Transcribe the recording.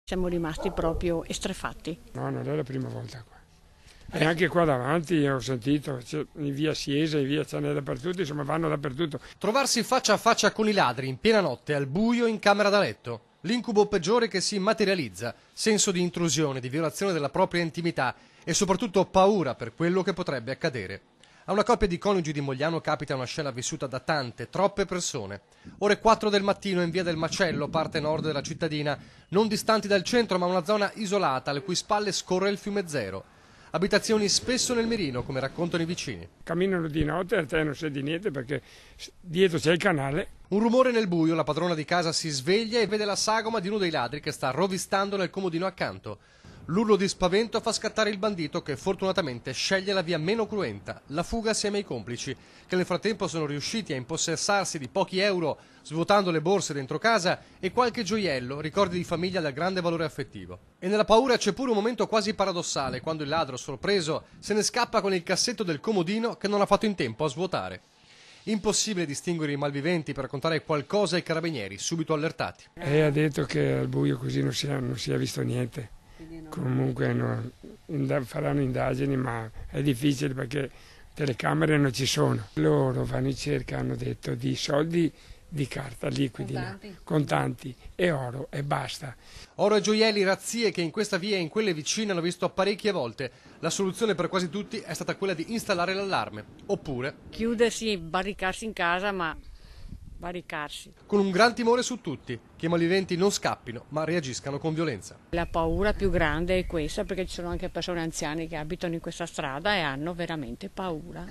Siamo rimasti proprio estrefatti. No, non è la prima volta qua. E anche qua davanti ho sentito, in via Siesa, in via ce n'è dappertutto, insomma vanno dappertutto. Trovarsi faccia a faccia con i ladri in piena notte, al buio, in camera da letto. L'incubo peggiore che si materializza, senso di intrusione, di violazione della propria intimità e soprattutto paura per quello che potrebbe accadere. A una coppia di coniugi di Mogliano capita una scena vissuta da tante, troppe persone. Ore 4 del mattino in via del Macello, parte nord della cittadina, non distanti dal centro ma una zona isolata alle cui spalle scorre il fiume Zero. Abitazioni spesso nel mirino, come raccontano i vicini. Camminano di notte e a te non sai di niente perché dietro c'è il canale. Un rumore nel buio, la padrona di casa si sveglia e vede la sagoma di uno dei ladri che sta rovistando nel comodino accanto. L'urlo di spavento fa scattare il bandito che fortunatamente sceglie la via meno cruenta, la fuga assieme ai complici, che nel frattempo sono riusciti a impossessarsi di pochi euro svuotando le borse dentro casa e qualche gioiello, ricordi di famiglia dal grande valore affettivo. E nella paura c'è pure un momento quasi paradossale quando il ladro, sorpreso, se ne scappa con il cassetto del comodino che non ha fatto in tempo a svuotare. Impossibile distinguere i malviventi per raccontare qualcosa ai carabinieri, subito allertati. E ha detto che al buio così non si è visto niente. Comunque faranno indagini, ma è difficile perché telecamere non ci sono. Loro vanno in cerca, hanno detto, di soldi di carta liquidi, contanti e oro e basta. Oro e gioielli, razzie che in questa via e in quelle vicine hanno visto parecchie volte. La soluzione per quasi tutti è stata quella di installare l'allarme, oppure Chiudersi, barricarsi in casa, ma barricarsi. con un gran timore su tutti, che i malviventi non scappino, ma reagiscano con violenza. La paura più grande è questa, perché ci sono anche persone anziane che abitano in questa strada e hanno veramente paura.